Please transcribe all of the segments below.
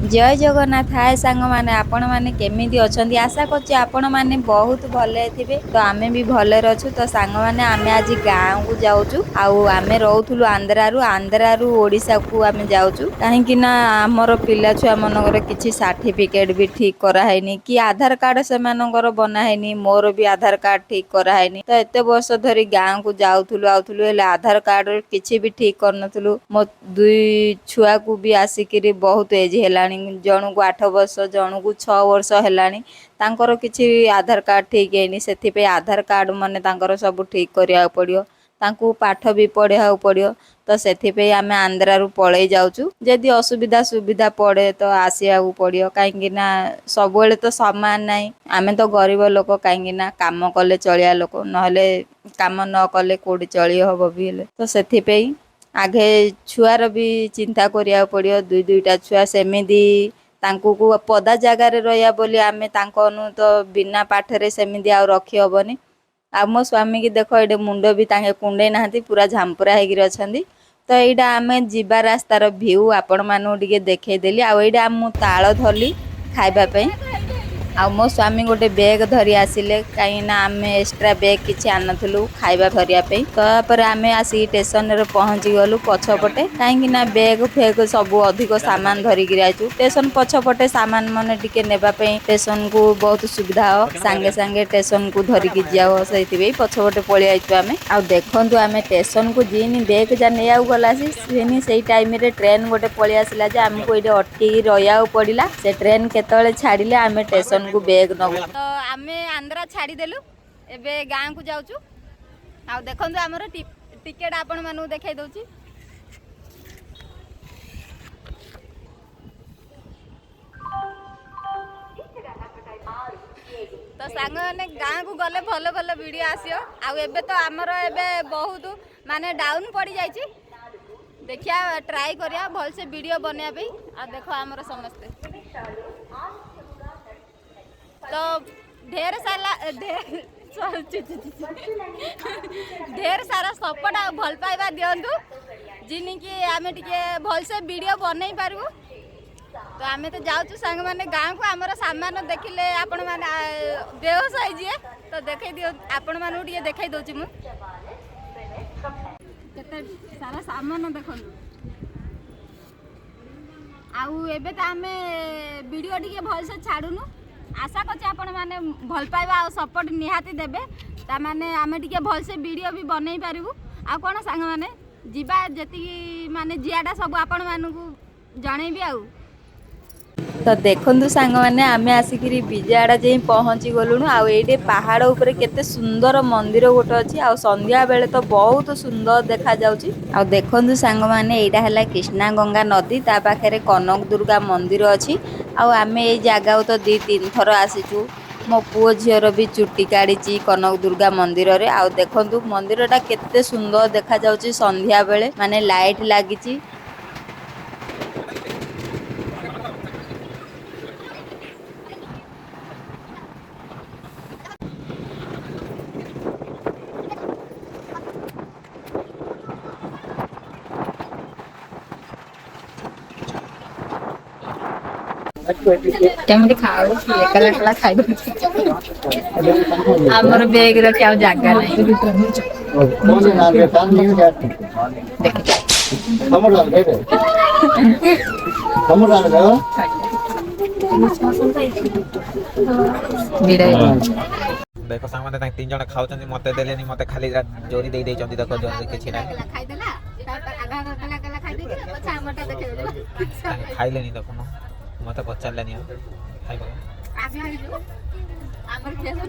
जय जगन्नाथ। हाय सांग माने आपण माने केमिति अछंती आशा करछि आपण माने बहुत भले थिबे। तो आमे भी भले रहछु। तो सांग माने आमे आज गांव को जाउछु आउ आमे रहउथुलु आंध्रारू ओडिसा को आमे जाउछु काहे कि ना हमर पिला छुआ मनकर किछि सर्टिफिकेट भी ठीक करा हैनी कि आधार कार्ड से मानकर बना हैनी मोर भी आधार कार्ड ठीक करा हैनी। तो एते वर्ष धरी गांव को जाउथुलु आउथुलु हेले आधार कार्ड किछि भी ठीक करनथुलु। मो दुई छुआ को भी आसिकिरी बहुत एज हेलानी जणु को 8 वर्ष जणु को 6 वर्ष हेलानी तांकर किछि आधार कार्ड ठीक हैनी सेथि पे आधार कार्ड माने तांकर सब ठीक करिया पड़ियो तांकू पाठ भी पढ़िया पड़ियो। तो सेथि पे आमे आंध्रा रु पळै जाउछु जदि असुविधा सुविधा पड़े तो आसिया पड़ियो काहेकि ना सबवेले तो समान नाही आमे तो गरीब लोक काहेकि ना काम कले चलिया लोक नहले काम न कले कोडी चली हबो भी हेले। तो सेथि पे आगे छुआर भी चिंता करिया पड़ियो दुई दुईटा छुआ सेमिदी तांकू को पदा जगार रहिया बोली आमे तांको अनु तो बिना पाठरे सेमिदी आ रखी हबनी। आ मो स्वामी की देखो एडे मुंडो भी तांके कुंडे नाहंती पूरा झांपुरा हेगिर अछंदी। तो एइडा आमे जिबा रास्तार व्यू आपण मानु डिके देखै देली आ एइडा मु ताळ धरली खाइबा पे आ मो स्वामी गोटे बैग धरी आसिले कहीं ना आमे एक्स्ट्रा बैग किछि आनथुलु खाइबा धरिया पे। तापर आमे आसी स्टेशन रे पहुंची गलु पछपटे काहेकि ना बैग फेग सब अधिक सामान धरी गिर आइछु स्टेशन पछपटे सामान माने टिके नेबा पे स्टेशन को बहुत सुविधा हो संगे संगे स्टेशन को धरी कि जाओ सेति बे पछपटे पळि आइछु आमे। आ देखंतु आमे स्टेशन को जीनी बैग जा नेयाउ गलासी सेनी सेई टाइम रे ट्रेन गोटे पळि आसिला जे हमको एडे अटकी रहिया पड़िला से ट्रेन केतळे छाडिले आमे स्टेशन को बैग नबु। तो आमे आंध्रा छाड़ी देलु एबे गां को जाउछु आ देखंतु हमर टिकेट आपण मानु देखाइ दउची। तो सांग माने गां को गले भलो भलो वीडियो आसियो आ एबे तो हमर एबे बहुत माने डाउन पड़ी जाइची देखिया ट्राई करिया भल से वीडियो बनया पे आ देखो हमर समस्ते तो ढेर सारा सपोर्ट आ भल पाइबा दियंतु जिनी कि आमे टिके भल से वीडियो बनै पारबो। तो आमे तो जाउछु संग माने गां को हमर सामान देखिले आपण माने बेहोश होई जिए तो देखै दियो आपण मानु टिके देखाइ दोछि मु केते सारा सामान देखनु आउ एबे त आमे वीडियो टिके भल से छाडुनु आशा करछि आपण माने भल पाइबा आ सपोर्ट निहाती देबे ता माने आमे टिके भल से वीडियो भी बनै पारिबु आ कोन संग माने जिबा जति माने जियाडा सब आपण मानु को जणैबी आउ। तो देखंतु सांग माने आमे आसिकिरी बिजाडा जे पहुंची गलुनु आ एडे पहाड़ ऊपर केते सुंदर मंदिर गोटे अछि आ संध्या बेले तो बहुत सुंदर देखा जाउची। आ देखंतु सांग माने एडा हला कृष्णा गंगा नदी ता पाखरे कनक दुर्गा मंदिर अछि आ आमे ए जागा तो 2-3 थर आसीचु मो पुओ झियर भी चुट्टी काढ़ी कनक दुर्गा मंदिर रे आ देखंतु मंदिरटा केते सुंदर देखा जाउची संध्या बेले माने लाइट लागिची। केमति खाओ एकला एकला खाइ हमर बैग रे क्या जागा नै देखो सांग माने 3 जण खाउछन मते देलेनी मते खाली जोरी दे दे चंदी देखो जोरी किछि नै खाइ देला तापर आगा कला कला खाइ दे पछा हमटा देखे खाइलेनी देखो मते पचारलेनी खाइबो आगे आइलो हमर खेसो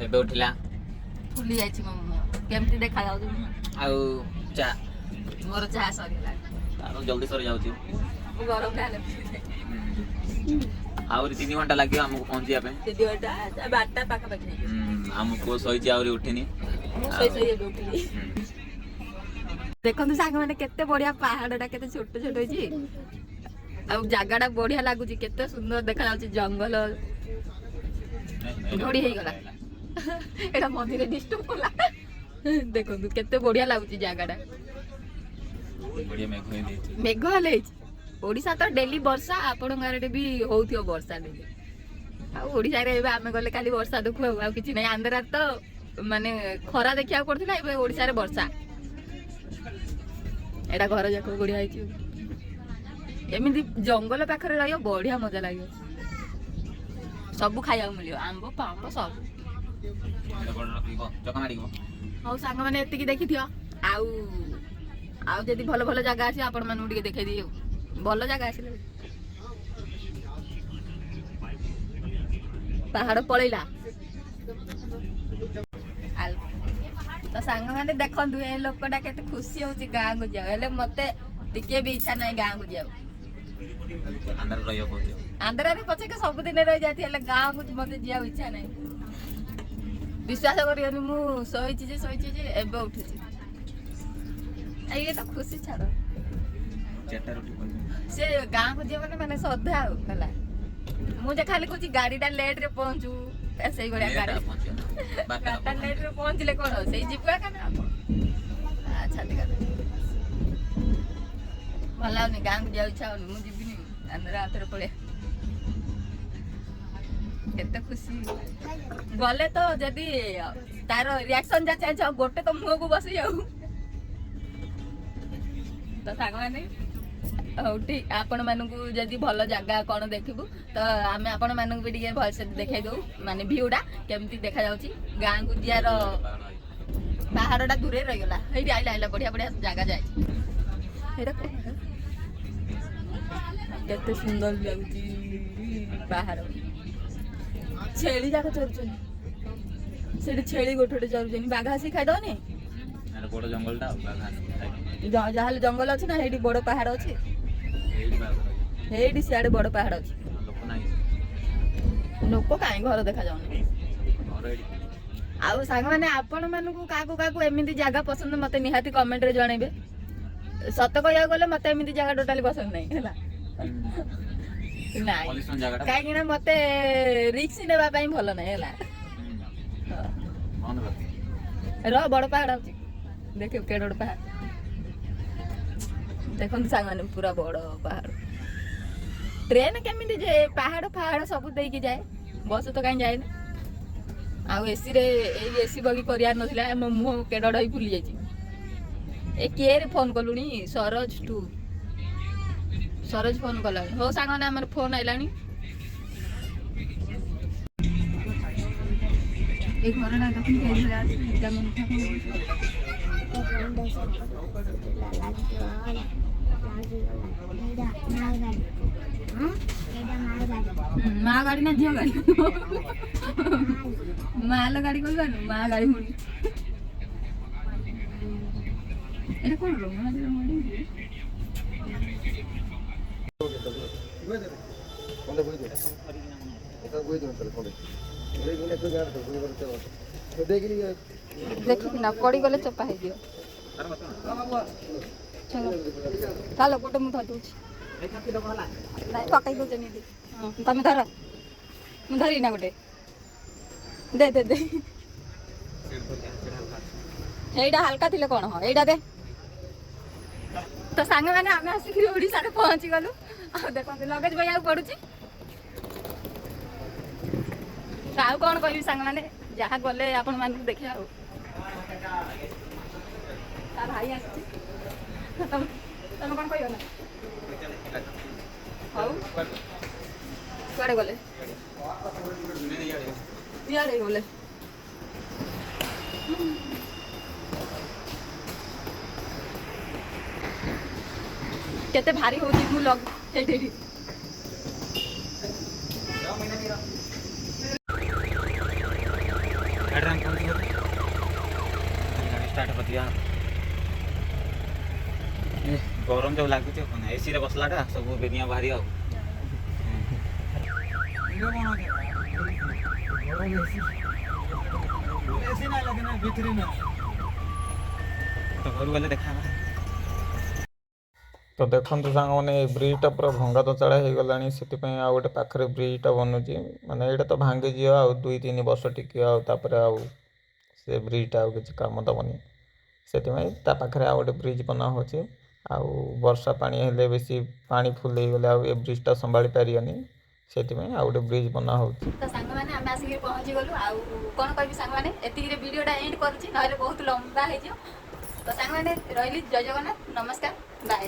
ଏବେ ଉଠିଲା ଫୁଲି ଯାଇଛି ମୋ ମୁହଁ। କେମିତି ଦେଖାଯାଉଛି ଆଉ ଚା ମୋର ଚାହା ସରିଲାଣି। ତାର ଜଲ୍ଦି ସରି ଯାଉଛି। ମୁଁ ଗରମ ହେଲେ ଆହୁରି 3 ଘଣ୍ଟା ଲାଗିବ ଆମକୁ ପହଞ୍ଚିବା ପାଇଁ। 3 ଘଣ୍ଟା 12ଟା ପାଖାପାଖି ହେଇଯିବ। ଆମ ପୁଅ ଶୋଇଛି ଆହୁରି ଉଠିନି। ମୁଁ ଶୋଇ ଏବେ ଉଠିଲି। ଦେଖନ୍ତୁ ସାଙ୍ଗମାନେ କେତେ ବଢିଆ ପାହାଡଟା କେତେ ଛୋଟ ଛୋଟ ହେଇଛି ଆଉ ଜାଗାଟା ବଢିଆ ଲାଗୁଛି କେତେ ସୁନ୍ଦର ଦେଖାଯାଉଛି ଜଙ୍ଗଲ ଘୋଡି ହେଇଗଲା ଏଇଟା ମଝିରେ ଡିଷ୍ଟର୍ବ କଲା ଦେଖନ୍ତୁ କେତେ ବଢିଆ ଲାଗୁଛି ଜାଗାଟା ମେଘ ହେଲେ ହେଇଛି ଓଡିଶା ତ ଡେଲି ବର୍ଷା ଆପଣଙ୍କ ଆଡେ ବି ହଉଥିବ ବର୍ଷା ଡେଲି ଆଉ ଓଡିଶାରେ ଏବେ ଆମେ ଗଲେ ଖାଲି ବର୍ଷା ଦେଖୁ ଆଉ କିଛି ନାହିଁ ଆନ୍ଧ୍ରାରେ ତ ମାନେ ଖରା ଦେଖିବାକୁ ପଡୁଥିଲା ଏବେ ଓଡିଶାରେ ବର୍ଷା ଏଇଟା ଘର ଯାକ ବଢିଆ ହେଇଛି ଏମିତି ଜଙ୍ଗଲ ପାଖରେ ରହିବ ବଢିଆ ମଜା ଲାଗିବ ସବୁ ଖାଇବାକୁ ମିଳିବ ଆମ୍ବ ପାମ୍ବ ସବୁ ହଉ ସାଙ୍ଗମାନେ ଏତିକି ଦେଖିଥିବ ଆଉ ଆଉ ଯଦି ଭଲ ଭଲ ଜାଗା ଅଛି ଆପଣ ମାନଙ୍କୁ ଟିକେ ଦେଖେଇଦେବି ଆଉ ଭଲ ଜାଗା ଆସିଲେ ପାହାଡ ପଳେଇଲା ତ ସାଙ୍ଗମାନେ ଦେଖନ୍ତୁ ଏ ଲୋକଟା କେତେ ଖୁସି ହଉଛି ଗାଁକୁ ଯାଉ ହେଲେ ମତେ ଟିକେ ବି ଇଚ୍ଛା ନାହିଁ ଗାଁକୁ ଯାଉ ଆନ୍ଧ୍ରାରେ ପଛକେ ସବୁଦିନ ରହିଯାନ୍ତି ହେଲେ ଗାଁକୁ ମତେ ଯିବାକୁ ଇଚ୍ଛା ନାହିଁ ବିଶ୍ୱାସ କରିବନି ମୁଁ ଶୋଇଛି ଯେ ଏବେ ଉଠୁଛି ଇଏ ତ ଖୁସି ଛାଡ ସେ ଗାଁକୁ ଯିବ ମାନେ ଶ୍ରଦ୍ଧା ଆଉ ହେଲା ମୁଁ ଯେ ଖାଲି କହୁଛି ଗାଡିଟା ଲେଟ ରେ ପହଞ୍ଚୁ ସେଇଭଳିଆ ଗାଡି ଗାଡିଟା ଲେଟ ରେ ପହଞ୍ଚିଲେ କଣ ସେଇ ଯିବୁ ଆଚ୍ଛା ଭଲ ଲାଗୁନି ଗାଁକୁ ଯିବାକୁ ଇଚ୍ଛା ହଉନି ମୁଁ ଯିବିନି ଆନ୍ଧ୍ରା ହାତରେ ପଳେଇ କେତେ ଖୁସି ଗଲେ ତ ଯଦି ତାର ରିଆକ୍ସନ ଯା ଚାଲିଛି ଆଉ ଗୋଟେ ତ ମୁହଁକୁ ବସି ଯାଉ ତ ସାଙ୍ଗମାନେ ହଉ ଠିକ ଆପଣ ମାନଙ୍କୁ ଯଦି ଭଲ ଜାଗା କଣ ଦେଖିବୁ ତ ଆମେ ଆପଣ ମାନଙ୍କୁ ବି ଟିକେ ଭଲସେ ଦେଖେଇ ଦଉ ମାନେ ଭିଉଟା କେମିତି ଦେଖାଯାଉଛି ଗାଁକୁ ଯିବାର ପାହାଡଟା ଦୂରରେ ରହିଗଲା ସେଇଠି ଆଇଲା ବଢିଆ ବଢିଆ ଜାଗା ଯାଇଛି ସେଇଟା କେତେ ସୁନ୍ଦର ଲାଗୁଛି ପାହାଡ ଛେଳି ଯାକ ଚରୁଛନ୍ତି ସେଠି ଛେଳି ଗୋଟେ ଚରୁଛନ୍ତି ବାଘ ଆସିକି ଖାଇଦବନି ବଡ ଜଙ୍ଗଲଟା ଯାହାହେଲେ ଜଙ୍ଗଲ ଅଛି ନା ସେଇଠି ବଡ ପାହାଡ ଅଛି ସେଇଠି ସିଆଡେ ବଡ ପାହାଡ ଅଛି ଲୋକ କାହିଁ ଘର ଦେଖାଯାଉନି ଆଉ ସାଙ୍ଗମାନେ ଆପଣ ମାନଙ୍କୁ କାହାକୁ ଏମିତି ଜାଗା ପସନ୍ଦ ମତେ ନିହାତି କମେଣ୍ଟରେ ଜଣେଇବେ ସତ କହିବାକୁ ଗଲେ ମତେ ଏମିତି ଜାଗା ଟୋଟାଲି ପସନ୍ଦ ନାହିଁ ହେଲା ନାଇଁ କାହିଁକି ନା ମତେ ରିକ୍ସ ନେବା ପାଇଁ ଭଲ ନାହିଁ ହେଲା ବଡ ପାହାଡ ଅଛି ଦେଖିବ କେଡେ ବଡ ପାହାଡ ଦେଖନ୍ତୁ ସାଙ୍ଗମାନେ ପୁରା ବଡ ପାହାଡ ଟ୍ରେନ କେମିତି ଯେ ପାହାଡ ସବୁ ଦେଇକି ଯାଏ ବସ ତ କାହିଁ ଯାଏନି ଆଉ ଏସିରେ ଏଇ ଏସି ବଗି କରିବାର ନଥିଲା ମୋ ମୁହଁ କେଡ ହେଇ ଫୁଲି ଯାଇଛି ଏ କିଏ ଫୋନ କଲୁଣି ସରୋଜ ଫୋନ କଲାଣି ହଉ ସାଙ୍ଗମାନେ ଆମର ଫୋନ ଆଇଲାଣି এই ঘরটা তখন কেঁদে আছে যেমন মা গাড়ি না ঝিও গাড়ি মালো গাড়ি করবে মা গাড়ি মুড়ি এটা কোন রুম ଦେଖିକିନା ପଡ଼ିଗଲେ ଚପା ହେଇଯିବ ଚାଲ ଗୋଟେ ମୁଁ ଧରି ଦଉଛି ନାଇଁ ପକାଇ ଦଉଛ ନିଧି ତମେ ଧର ମୁଁ ଧରିବି ନା ଗୋଟେ ଦେ এইটা হালকা ଥିଲେ କଣ ହଁ ଏଇଟା ଦେ ତ ସାଙ୍ଗମାନେ ଆମେ ଆସିକିରି ଓଡ଼ିଶାରେ ପହଞ୍ଚି ଗଲୁ ଆଉ ଦେଖନ୍ତୁ ଲଗେଜ ବହିବାକୁ ପଡୁଛି ଆଉ କଣ କହିବି ସାଙ୍ଗମାନେ ଯାହା ଗଲେ ଆପଣ ମାନଙ୍କୁ ଦେଖିବା ଆଉ ତା ଭାଇ ଆସିଛି ତମେ କଣ କହିବ ନା ହଉ କୁଆଡେ ଗଲେ ଇଆଡେ ଗଲେ କେତେ ଭାରି ହଉଛି ମୁଁ ଲଗ ସେଇଠି ଗରମ ଯୋଉ ଲାଗୁଛି ଏସି ରେ ବସିଲାଟା ସବୁ ବେନିଆ ବାହାରି ଆଉ ତ ଘରୁ ଗଲେ ଦେଖା ତ ଦେଖନ୍ତୁ ସାଙ୍ଗମାନେ ଏ ବ୍ରିଜ୍ଟା ପୁରା ଭଙ୍ଗା ଦୋଚାଳା ହେଇଗଲାଣି, ସେଥିପାଇଁ ଆଉ ଗୋଟେ ପାଖରେ ବ୍ରିଜ୍ଟା ବନୁଛି। ମାନେ ଏଇଟା ତ ଭାଙ୍ଗିଯିବ ଆଉ 2-3 ବର୍ଷ ଟିକିବ, ଆଉ ତାପରେ ଆଉ ସେ ବ୍ରିଜ୍ଟା ଆଉ କିଛି କାମ ଦେବନି। ସେଥିପାଇଁ ତା ପାଖରେ ଆଉ ଗୋଟେ ବ୍ରିଜ୍ ବନା ହେଉଛି। ଆଉ ବର୍ଷା ପାଣି ହେଲେ ବେଶୀ ପାଣି ଫୁଲ୍ ହେଇଗଲେ ଆଉ ଏ ବ୍ରିଜ୍ଟା ସମ୍ଭାଳି ପାରିବନି, ସେଥିପାଇଁ ଆଉ ଗୋଟେ ବ୍ରିଜ୍ ବନା ହେଉଛି। ତ ସାଙ୍ଗମାନେ ଆମେ ଆସିକି ପହଞ୍ଚିଗଲୁ। ଆଉ କ'ଣ କହିବି ସାଙ୍ଗମାନେ, ଏତିକିରେ ଭିଡ଼ିଓଟା ଏଣ୍ଡ କରୁଛି, ନହେଲେ ବହୁତ ଲମ୍ବା ହେଇଯିବ। ତ ସାଙ୍ଗମାନେ ରହିଲି, ଜୟ ଜଗନ୍ନାଥ, ନମସ୍କାର, ବାଏ।